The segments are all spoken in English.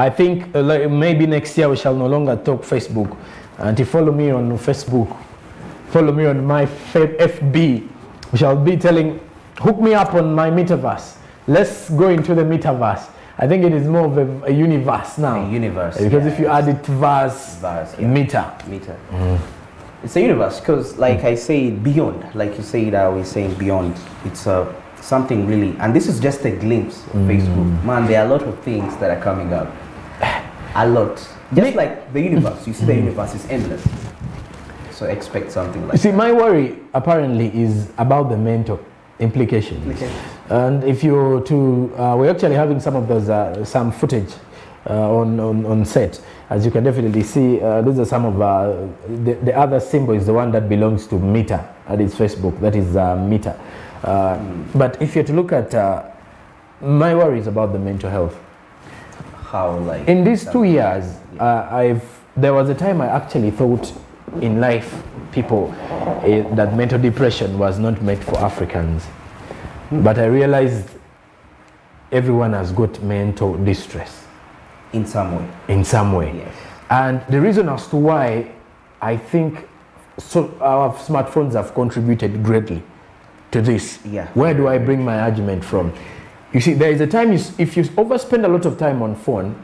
I think like maybe next year we shall no longer talk Facebook. And to follow me on Facebook, follow me on my FB. We shall be telling, hook me up on my metaverse. Let's go into the metaverse. I think it is more of a universe now. A universe. Because if you add it verse, meter. It's a universe because, like I say, beyond, like you say, that we're saying beyond. It's something really, and this is just a glimpse of Facebook. Man, there are a lot of things that are coming up. A lot. Just like the universe. You see, the universe is endless. So expect something like that. You see, my worry apparently is about the mental implications. And if you we're actually having some of those some footage on set. As you can definitely see, these are some of the other symbol is the one that belongs to Meta, that is Facebook, that is Meta. But if you're to look at my worries about the mental health. How, like in these 2 years, there was a time I actually thought in life that mental depression was not meant for Africans. But I realized everyone has got mental distress. In some way. In some way. Yes. And the reason as to why I think our smartphones have contributed greatly to this. Yeah. Where do I bring my argument from? You see, there is a time if you overspend a lot of time on phone,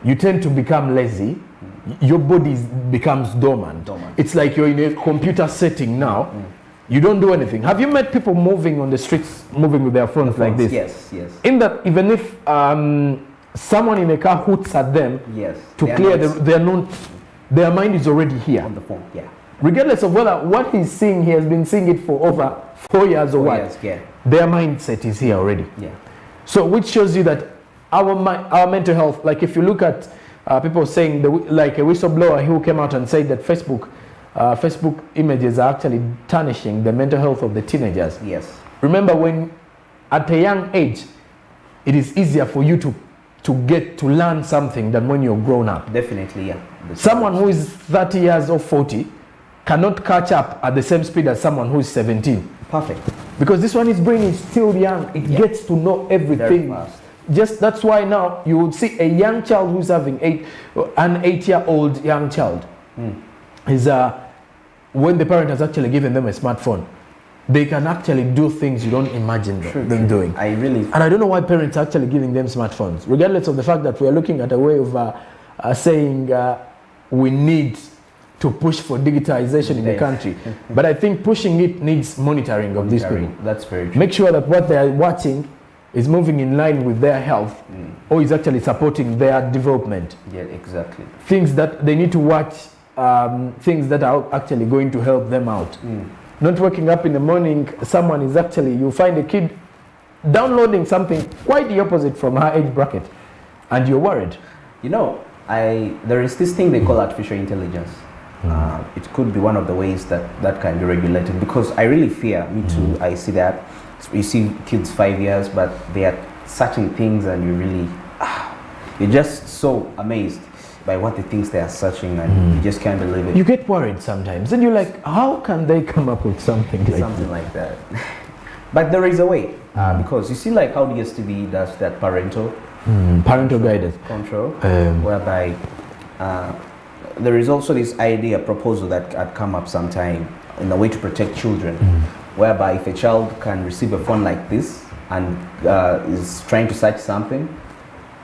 you tend to become lazy. Your body becomes dormant. It's like you're in a computer setting now. You don't do anything. Have you met people moving on the streets, moving with their phones like this? Yes, yes. In that, even if someone in a car hoots at them, to clear their mind is already here on the phone. Yeah. Regardless of whether what he's seeing, he has been seeing it for over 4 years or what. Their mindset is here already. Yeah. So, which shows you that our mental health, like if you look at people saying, like a whistleblower who came out and said that Facebook images are actually tarnishing the mental health of the teenagers. Yes. Remember, when at a young age, it is easier for you to get to learn something than when you're grown up. Definitely, yeah. Someone who is 30 years or 40 cannot catch up at the same speed as someone who is 17. Perfect. Because this one is brain is still young. It gets to know everything. Very fast. Just that's why now you would see a young child who's having an 8-year-old young child is when the parent has actually given them a smartphone, they can actually do things you don't imagine them doing. And I don't know why parents are actually giving them smartphones, regardless of the fact that we are looking at a way of saying we need to push for digitization in the country. But I think pushing it needs monitoring of these people. That's very true. Make sure that what they are watching is moving in line with their health or is actually supporting their development. Yeah, exactly. Things that they need to watch, things that are actually going to help them out. Not waking up in the morning, someone is actually, you find a kid downloading something quite the opposite from her age bracket and you're worried. You know, there is this thing they call artificial intelligence. It could be one of the ways that can be regulated, because I really fear, me too, I see that. You see kids 5 years, but they are searching things and you're just so amazed by what the things they are searching, and you just can't believe it. You get worried sometimes and you're like, how can they come up with something like that? But there is a way, because you see like how DSTV does that parental guidance control, whereby there is also this proposal that had come up sometime in a way to protect children, whereby if a child can receive a phone like this and is trying to search something,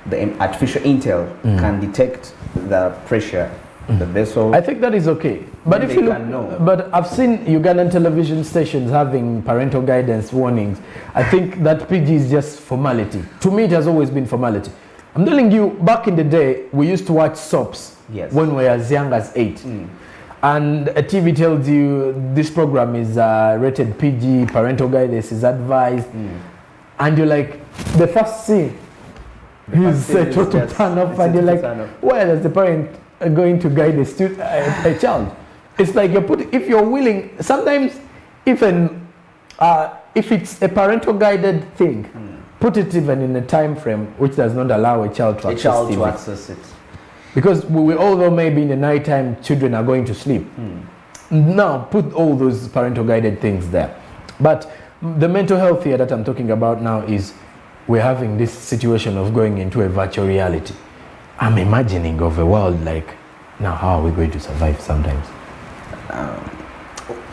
the artificial intel can detect the pressure, the vessel. I think that is okay. But if you look, but I've seen Ugandan television stations having parental guidance warnings. I think that PG is just formality. To me, it has always been formality. I'm telling you, back in the day, we used to watch soaps when we were as young as 8. And a TV tells you this program is rated PG, parental guidance is advised. And you're like, the first scene is set to turn off, and you're like, where is the parent going to guide a child? It's like if you're willing, sometimes even if it's a parental guided thing, put it even in a time frame which does not allow a child to access it. Because we all know maybe in the night time children are going to sleep. Now put all those parental guided things there. But the mental health here that I'm talking about now is we're having this situation of going into a virtual reality. I'm imagining of a world like, now how are we going to survive sometimes?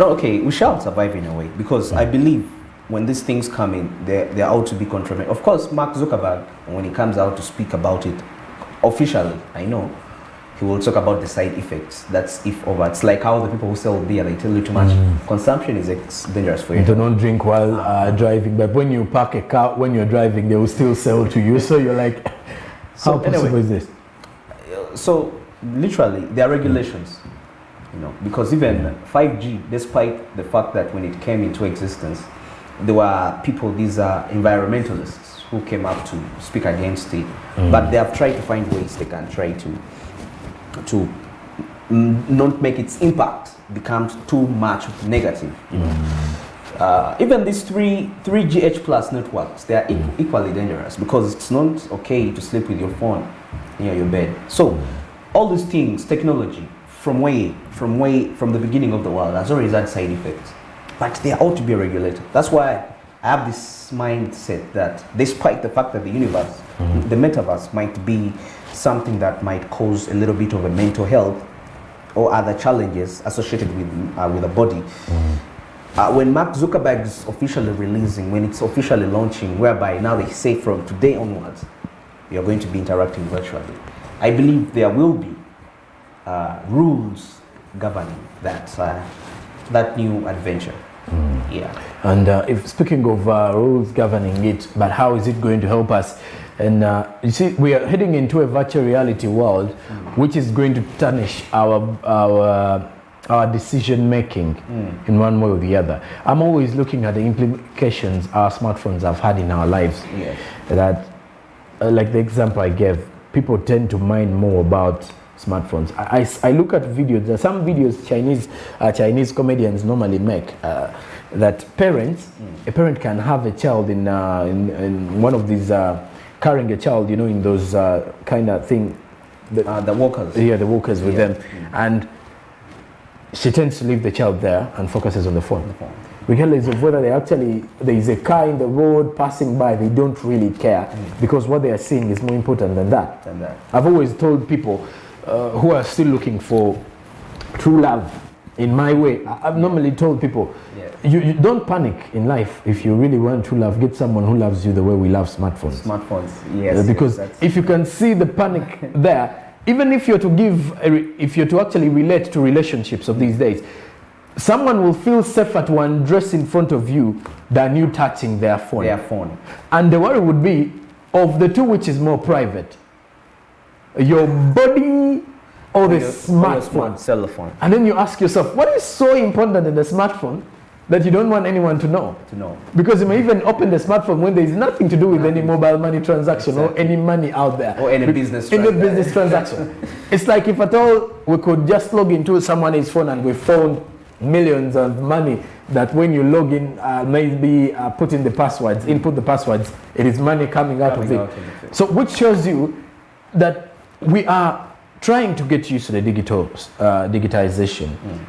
No, okay, we shall survive in a way, because I believe when these things come in, there ought to be controversy. Of course, Mark Zuckerberg, when he comes out to speak about it officially, I know, he will talk about the side effects. That's if over. It's like how the people who sell beer, they tell you too much consumption is dangerous for you. Do not drink while driving, but when you park a car, when you're driving, they will still sell to you. So you're like, how possible is this? So literally, there are regulations. Because even 5G, despite the fact that when it came into existence, there were people, these are environmentalists, who came up to speak against it. But they have tried to find ways they can try to not make its impact become too much negative. Even these 3GH plus networks, they are equally dangerous, because it's not okay to sleep with your phone near your bed. So all these things, technology, from the beginning of the world, has always had side effects, but they ought to be regulated. That's why I have this mindset that despite the fact that the universe, the metaverse, might be something that might cause a little bit of a mental health or other challenges associated with the body, when Mark Zuckerberg is officially releasing, when it's officially launching, whereby now they say from today onwards, you're going to be interacting virtually, I believe there will be rules governing that new adventure. Yeah. And if speaking of rules governing it, but how is it going to help us? And you see, we are heading into a virtual reality world, which is going to tarnish our decision making in one way or the other. I'm always looking at the implications our smartphones have had in our lives. Yes. That, like the example I gave, people tend to mind more about smartphones. I look at videos. There are some videos Chinese comedians normally make that a parent can have a child in one of these carrying a child, in those kind of thing. The walkers. Yeah, the walkers with them, and she tends to leave the child there and focuses on the phone. Regardless of whether there is a car in the road passing by, they don't really care because what they are seeing is more important than that. I've always told people who are still looking for true love, in my way, I've normally told people, you don't panic in life. If you really want true love, get someone who loves you the way we love smartphones. Yes. Because if you can see the panic there, even if you're to actually relate to relationships of these days, someone will feel safer to undress in front of you than you touching their phone. And the worry would be, of the two, which is more private? Your body or the smartphone? Cell phone. And then you ask yourself, what is so important in the smartphone that you don't want anyone to know? Because you may even open the smartphone when there is nothing to do with any mobile money transaction or any money out there. Or any business transaction. It's like if at all we could just log into someone's phone and we found millions of money that when you log in, maybe input the passwords, it is money coming out of it. So which shows you that we are trying to get used to the digitization,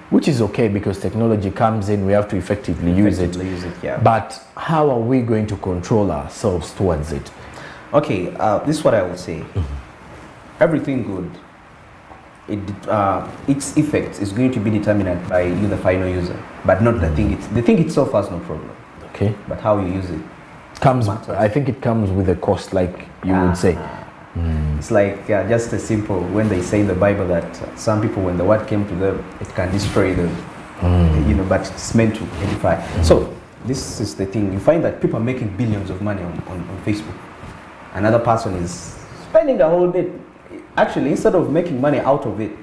which is okay because technology comes in, we have to effectively use it. But how are we going to control ourselves towards it? Okay, this is what I will say. Everything good, its effect is going to be determined by you, the final user, but not the thing. The thing itself has no problem. Okay. But how you use it I think it comes with a cost, like you would say. It's like just as simple when they say in the Bible that some people, when the word came to them, it can destroy them, but it's meant to edify. So this is the thing. You find that people are making billions of money on Facebook. Another person is spending the whole day. Actually, instead of making money out of it,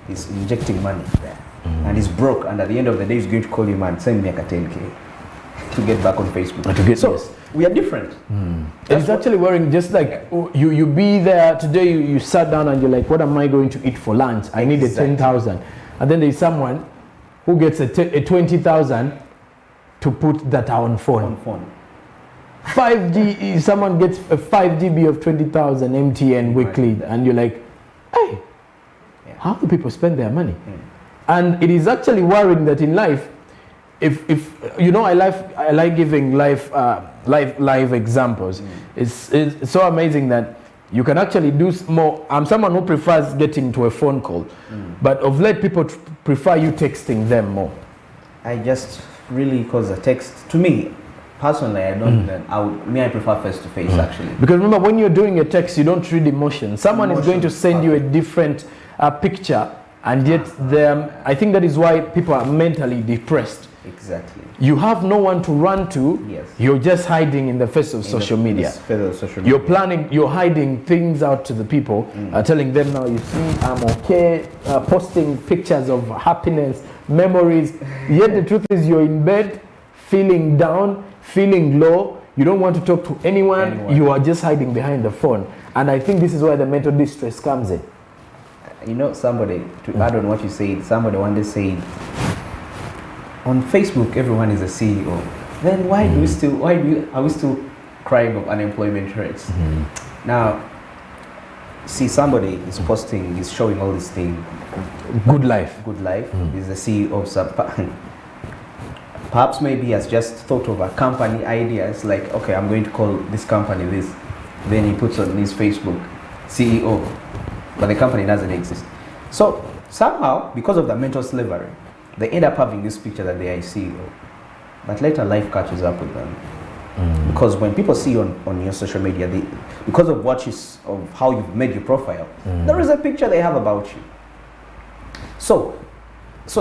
he's injecting money there. And he's broke, and at the end of the day, he's going to call you, man, send me a 10K to get back on Facebook. We are different. It's actually worrying, just like you be there today, you sat down and you're like, what am I going to eat for lunch? I need a 10,000. And then there's someone who gets a 20,000 to put that on phone. 5G, someone gets a 5 GB of 20,000 MTN weekly, and you're like, hey, how do people spend their money? And it is actually worrying that in life, if I like giving live examples. It's so amazing that You can actually do more. I'm someone who prefers getting to a phone call, but of late people prefer you texting them more. I just really, because the text, to me, personally, I don't, I prefer face to face actually. Because remember, when you're doing a text, you don't read emotion. Someone is going to send you a different picture, and yet I think that is why people are mentally depressed. Exactly. You have no one to run to. Yes. You're just hiding in the face of social media. You're planning, you're hiding things out to the people, telling them, now you see, I'm okay, posting pictures of happiness, memories. Yet the truth is you're in bed, feeling down, feeling low. You don't want to talk to anyone. You are just hiding behind the phone. And I think this is where the mental distress comes in. You know, somebody, to add on what you said, somebody one day said, on Facebook, everyone is a CEO. Then why are we still crying of unemployment rates? Now, see, somebody is posting, is showing all these things. Good life. He's the CEO of some. Perhaps maybe he has just thought of a company idea. It's like, okay, I'm going to call this company this. Then he puts on his Facebook, CEO, but the company doesn't exist. So somehow, because of the mental slavery, they end up having this picture that they are a CEO, but later life catches up with them. Because when people see you on your social media, because of of how you've made your profile, there is a picture they have about you. So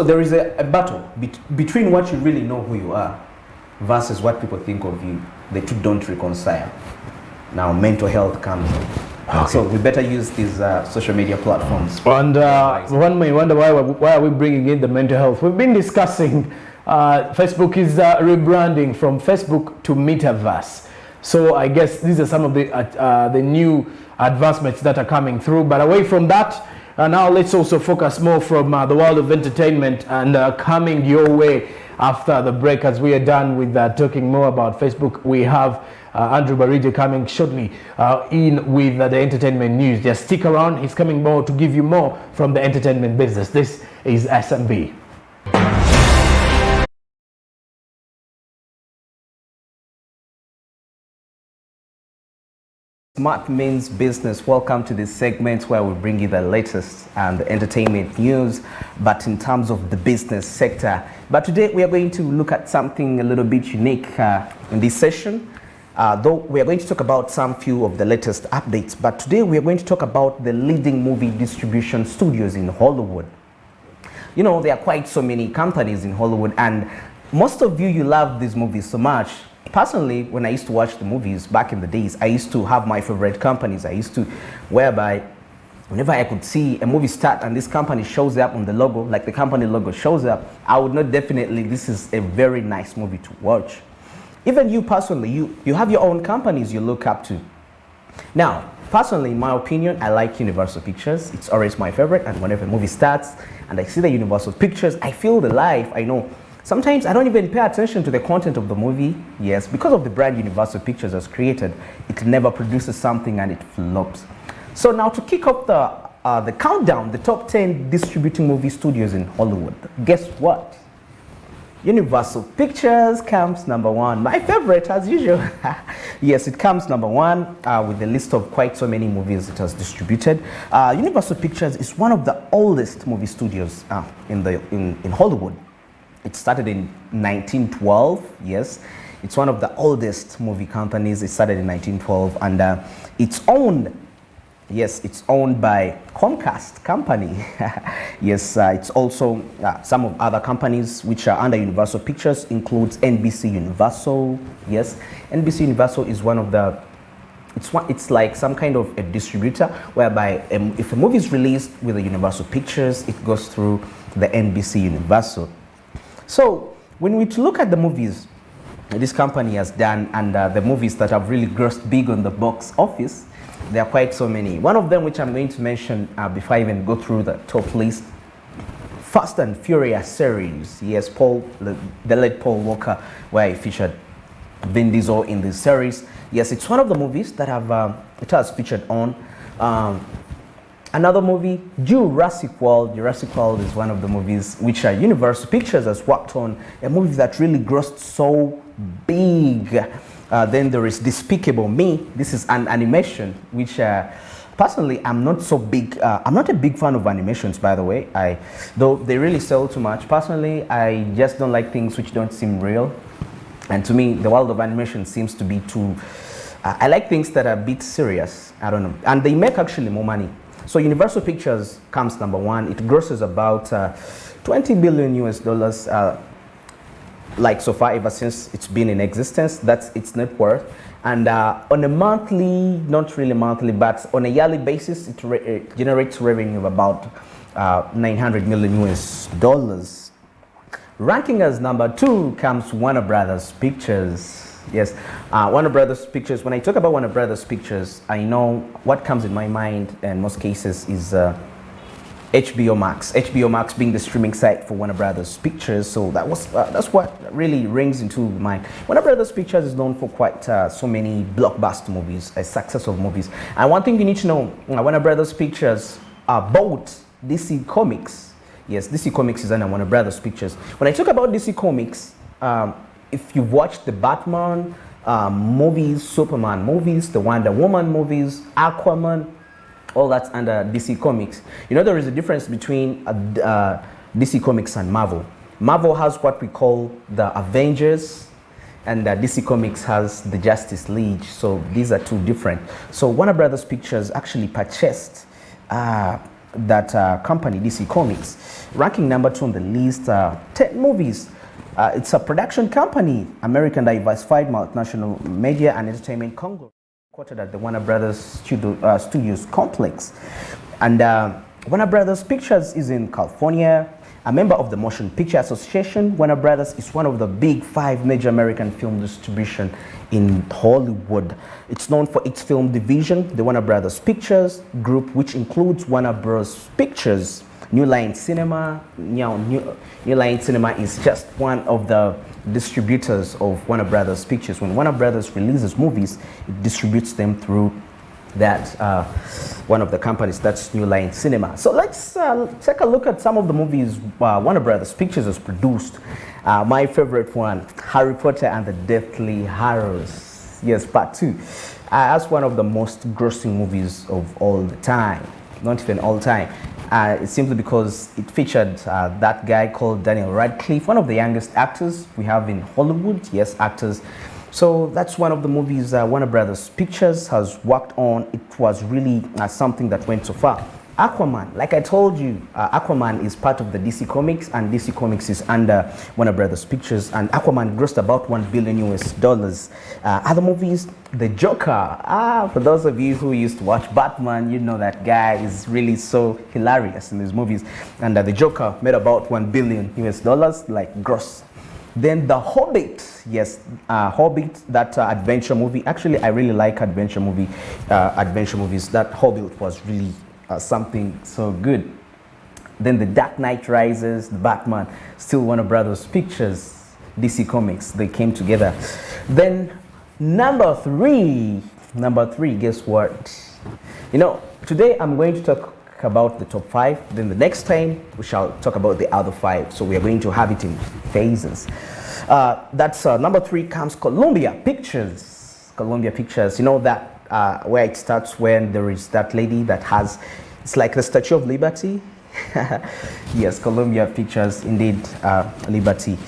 there is a battle between what you really know who you are versus what people think of you. The two don't reconcile. Now mental health comes in. Okay. So we better use these social media platforms. And one may wonder why are we bringing in the mental health? We've been discussing Facebook is rebranding from Facebook to Metaverse. So I guess these are some of the new advancements that are coming through. But away from that, now let's also focus more from the world of entertainment and coming your way after the break. As we are done with talking more about Facebook, we have Andrew Barija coming shortly in with the entertainment news. Just stick around. He's coming more to give you more from the entertainment business. This is SMB. Smart means business. Welcome to this segment where we bring you the latest and the entertainment news, but in terms of the business sector. But today we are going to look at something a little bit unique in this session. Though we are going to talk about some few of the latest updates, but today we are going to talk about the leading movie distribution studios in Hollywood. You know, there are quite so many companies in Hollywood, and most of you love these movies so much. Personally, when I used to watch the movies back in the days, I used to have my favorite companies. Whereby whenever I could see a movie start and this company shows up on the logo, like the company logo shows up, I would know definitely this is a very nice movie to watch. Even you personally, you have your own companies you look up to. Now, personally, in my opinion, I like Universal Pictures. It's always my favorite, and whenever a movie starts and I see the Universal Pictures, I feel the life. I know sometimes I don't even pay attention to the content of the movie. Yes, because of the brand Universal Pictures has created, it never produces something and it flops. So now to kick off the countdown, the top 10 distributing movie studios in Hollywood, guess what? Universal Pictures comes number one. My favorite, as usual. Yes, it comes number one with a list of quite so many movies it has distributed. Universal Pictures is one of the oldest movie studios in Hollywood. It started in 1912. Yes, it's one of the oldest movie companies. It started in 1912, and it's owned. Yes, it's owned by Comcast company. Yes, it's also some of other companies which are under Universal Pictures includes NBC Universal. Yes, NBC Universal is one of the, it's like some kind of a distributor whereby if a movie is released with the Universal Pictures, it goes through the NBC Universal. So when we look at the movies this company has done and the movies that have really grossed big on the box office, there are quite so many. One of them which I'm going to mention before I even go through the top list, Fast and Furious series. Yes, the late Paul Walker, where he featured Vin Diesel in this series. Yes, it's one of the movies that it has featured on. Another movie, Jurassic World. Jurassic World is one of the movies which Universal Pictures has worked on, a movie that really grossed so big. Then there is Despicable Me. This is an animation, which personally I'm not so big. I'm not a big fan of animations, by the way. Though they really sell too much. Personally, I just don't like things which don't seem real. And to me, the world of animation seems to be too. I like things that are a bit serious. I don't know, and they make actually more money. So Universal Pictures comes number one. It grosses about 20 billion US dollars. Like so far, ever since it's been in existence, that's its net worth. And on a monthly, not really monthly, but on a yearly basis, it generates revenue of about 900 million US dollars. Ranking as number two comes Warner Brothers Pictures. Yes, Warner Brothers Pictures. When I talk about Warner Brothers Pictures, I know what comes in my mind in most cases is HBO Max. HBO Max being the streaming site for Warner Brothers Pictures, so that's what really rings into mind. Warner Brothers Pictures is known for quite so many blockbuster movies, a success of movies. And one thing you need to know: Warner Brothers Pictures bought DC Comics. Yes, DC Comics is under Warner Brothers Pictures. When I talk about DC Comics, if you watch the Batman movies, Superman movies, the Wonder Woman movies, Aquaman, all that's under DC Comics. You know, there is a difference between DC Comics and Marvel. Marvel has what we call the Avengers, and DC Comics has the Justice League. So these are two different. So Warner Brothers Pictures actually purchased that company, DC Comics. Ranking number two on the list, 10 movies. It's a production company, American diversified multinational media and entertainment conglomerate, quoted at the Warner Brothers Studios complex. And Warner Brothers Pictures is in California, a member of the Motion Picture Association. Warner Brothers is one of the big 5 major American film distribution in Hollywood. It's known for its film division, the Warner Brothers Pictures Group, which includes Warner Bros. Pictures, New Line Cinema. New Line Cinema is just one of the distributors of Warner Brothers Pictures. When Warner Brothers releases movies, it distributes them through that one of the companies, that's New Line Cinema. So let's take a look at some of the movies Warner Brothers Pictures has produced. My favorite one, Harry Potter and the Deathly Hallows. Yes, part 2. That's one of the most grossing movies of all the time. Not even all time. It's simply because it featured that guy called Daniel Radcliffe, one of the youngest actors we have in Hollywood. Yes, actors. So that's one of the movies Warner Brothers Pictures has worked on. It was really something that went so far. Aquaman, like I told you, Aquaman is part of the DC Comics, and DC Comics is under Warner Brothers Pictures, and Aquaman grossed about $1 billion US dollars. Other movies, The Joker. For those of you who used to watch Batman, you know that guy is really so hilarious in his movies. And The Joker made about $1 billion US dollars, like gross. Then The Hobbit, yes, Hobbit, that adventure movie. Actually, I really like adventure movies. That Hobbit was really something so good. Then The Dark Knight Rises, the Batman, still Warner Brothers Pictures, DC Comics, they came together. Then number three, guess what? You know, today I'm going to talk about the top 5, then the next time we shall talk about the other 5. So we are going to have it in phases. That's number 3 comes Columbia Pictures. Columbia Pictures, you know that where it starts when there is that lady that has, it's like the Statue of Liberty. Yes, Columbia Pictures, indeed, Liberty.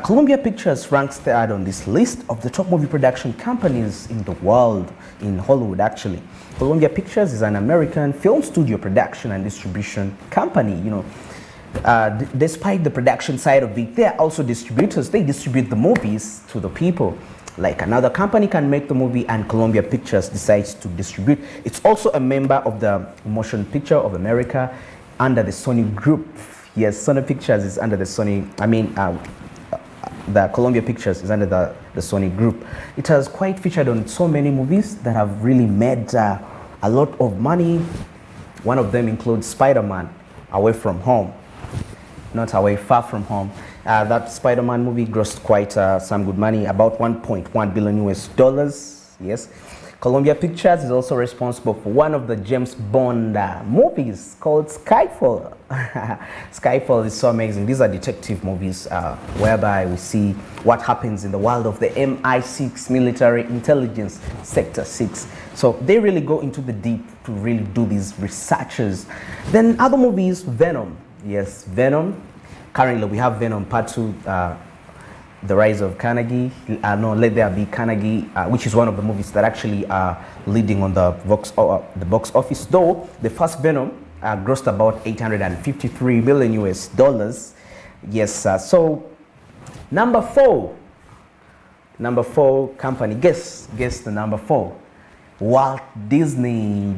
Columbia Pictures ranks third on this list of the top movie production companies in the world, in Hollywood actually. Columbia Pictures is an American film studio production and distribution company. You know, despite the production side of it, they are also distributors. They distribute the movies to the people. Like another company can make the movie and Columbia Pictures decides to distribute. It's also a member of the Motion Picture of America under the Sony Group. Yes, Sony Pictures is under the Sony, the Columbia Pictures is under the Sony Group. It has quite featured on so many movies that have really made a lot of money. One of them includes Spider-Man, Away From Home. Not Away, Far From Home. That Spider-Man movie grossed quite some good money, about $1.1 billion US dollars. Yes. Columbia Pictures is also responsible for one of the James Bond movies called Skyfall. Skyfall is so amazing. These are detective movies whereby we see what happens in the world of the MI6, Military Intelligence Sector 6. So they really go into the deep to really do these researches. Then other movies, Venom. Yes, Venom. Currently we have Venom Part 2, The Rise of Carnegie. Let There Be Carnegie, which is one of the movies that actually are leading on the box office. Though the first Venom grossed about 853 million US dollars. Yes, so number four company. Guess the number 4. Walt Disney.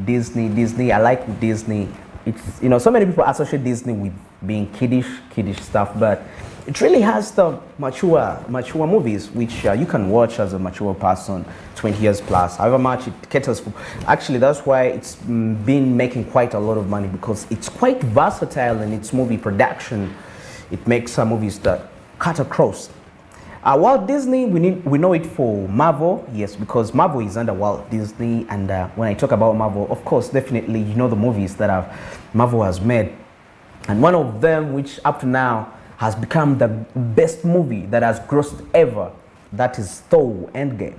I like Disney. It's, you know, so many people associate Disney with being kiddish stuff, but it really has the mature movies which you can watch as a mature person, 20 years plus, however much it caters for. Actually, that's why it's been making quite a lot of money, because it's quite versatile in its movie production. It makes some movies that cut across. Walt Disney, we know it for Marvel, yes, because Marvel is under Walt Disney. And when I talk about Marvel, of course, definitely you know the movies that Marvel has made. And one of them, which up to now has become the best movie that has grossed ever, that is Thor Endgame.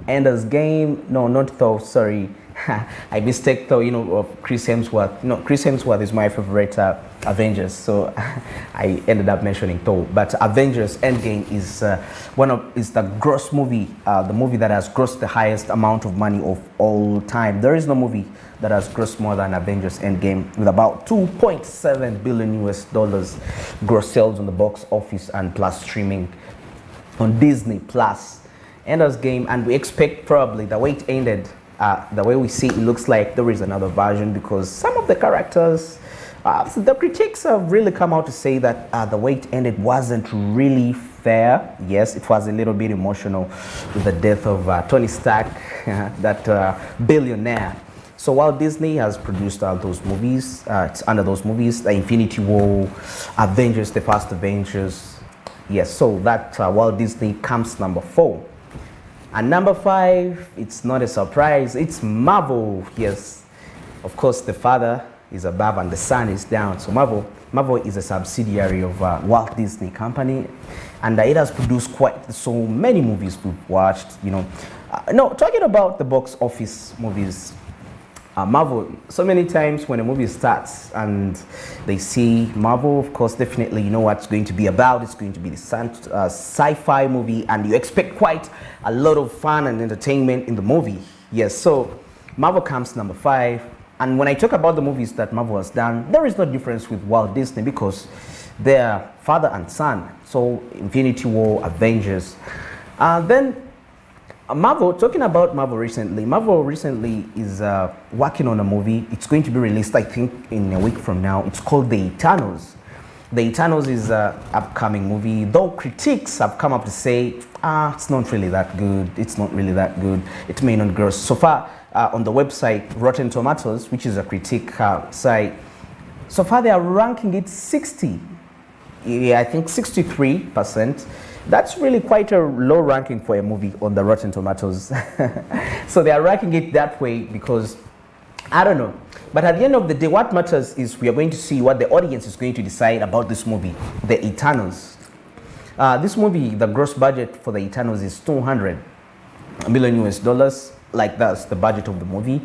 Ender's Game, no, not Thor, sorry. I mistake Thor, you know, of Chris Hemsworth. No, Chris Hemsworth is my favorite Avengers, so I ended up mentioning Thor. But Avengers Endgame is is the gross movie, the movie that has grossed the highest amount of money of all time. There is no movie that has grossed more than Avengers Endgame, with about 2.7 billion US dollars gross sales on the box office and plus streaming on Disney Plus. Ender's Game, and we expect probably the way it ended. The way we see it looks like there is another version, because some of the characters, the critics have really come out to say that the way it ended wasn't really fair. Yes, it was a little bit emotional with the death of Tony Stark, that billionaire. So Walt Disney has produced all those movies. It's under those movies, the Infinity War, Avengers, the first Avengers. Yes, so that Walt Disney comes number 4. And number 5, it's not a surprise, it's Marvel. Yes, of course, the father is above and the son is down. So Marvel is a subsidiary of Walt Disney Company, and it has produced quite so many movies we've watched. You know, no, talking about the box office movies, Marvel, so many times when a movie starts and they see Marvel, of course, definitely you know what it's going to be about. It's going to be the sci-fi movie, and you expect quite a lot of fun and entertainment in the movie. Yes, so Marvel comes number 5. And when I talk about the movies that Marvel has done, there is no difference with Walt Disney, because they're father and son. So Infinity War, Avengers. Then Marvel, talking about Marvel recently is working on a movie. It's going to be released, I think, in a week from now. It's called The Eternals. The Eternals is an upcoming movie, though critics have come up to say, it's not really that good. It's not really that good. It may not gross. So far, on the website Rotten Tomatoes, which is a critique site, so far they are ranking it 60. Yeah, I think 63%. That's really quite a low ranking for a movie on the Rotten Tomatoes. So they are ranking it that way because, I don't know. But at the end of the day, what matters is we are going to see what the audience is going to decide about this movie, The Eternals. This movie, the gross budget for The Eternals is 200 million US dollars. Like that's the budget of the movie,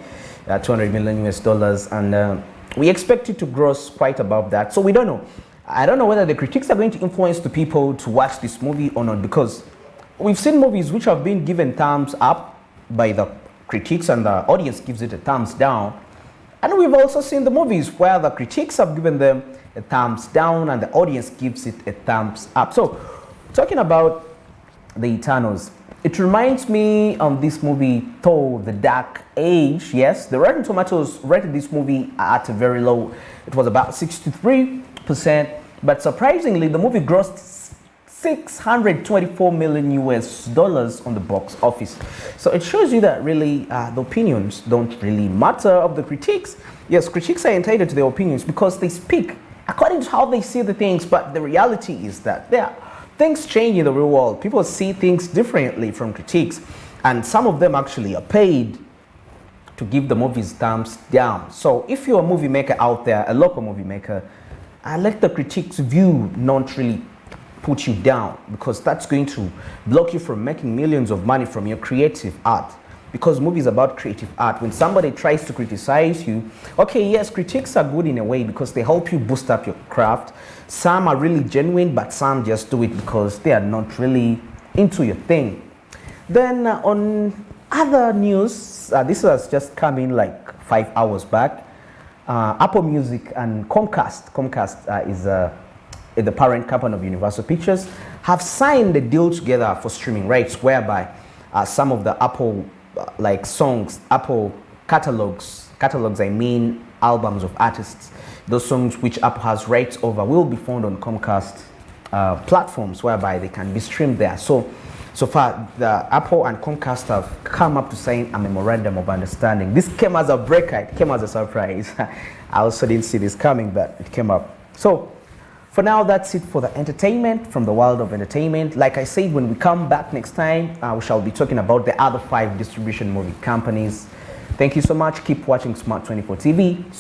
200 million US dollars. And we expect it to gross quite above that. So we don't know. I don't know whether the critics are going to influence the people to watch this movie or not, because we've seen movies which have been given thumbs up by the critics and the audience gives it a thumbs down. And we've also seen the movies where the critics have given them a thumbs down and the audience gives it a thumbs up. So talking about The Eternals, it reminds me of this movie, Thor: The Dark Age. Yes, the Rotten Tomatoes rated this movie at a very low. It was about 63%, but surprisingly, the movie grossed 624 million US dollars on the box office. So it shows you that really the opinions don't really matter of the critics. Yes, critics are entitled to their opinions because they speak according to how they see the things, but the reality is that things change in the real world. People see things differently from critiques, and some of them actually are paid to give the movies thumbs down. So if you're a movie maker out there, a local movie maker, let the critics' view not really put you down, because that's going to block you from making millions of money from your creative art. Because movies about creative art. When somebody tries to criticize you, okay, yes, critiques are good in a way because they help you boost up your craft. Some are really genuine, but some just do it because they are not really into your thing. Then on other news, this has just come in like 5 hours back. Apple Music and Comcast is the parent company of Universal Pictures, have signed a deal together for streaming rights, whereby some of the Apple like songs, Apple catalogs, I mean albums of artists, those songs which Apple has rights over will be found on Comcast platforms, whereby they can be streamed there. So far, the Apple and Comcast have come up to sign a memorandum of understanding. This came as a breaker, it came as a surprise. I also didn't see this coming, but it came up. So for now, that's it for the entertainment, from the world of entertainment. Like I said, when we come back next time, we shall be talking about the other 5 distribution movie companies. Thank you so much. Keep watching Smart 24 TV.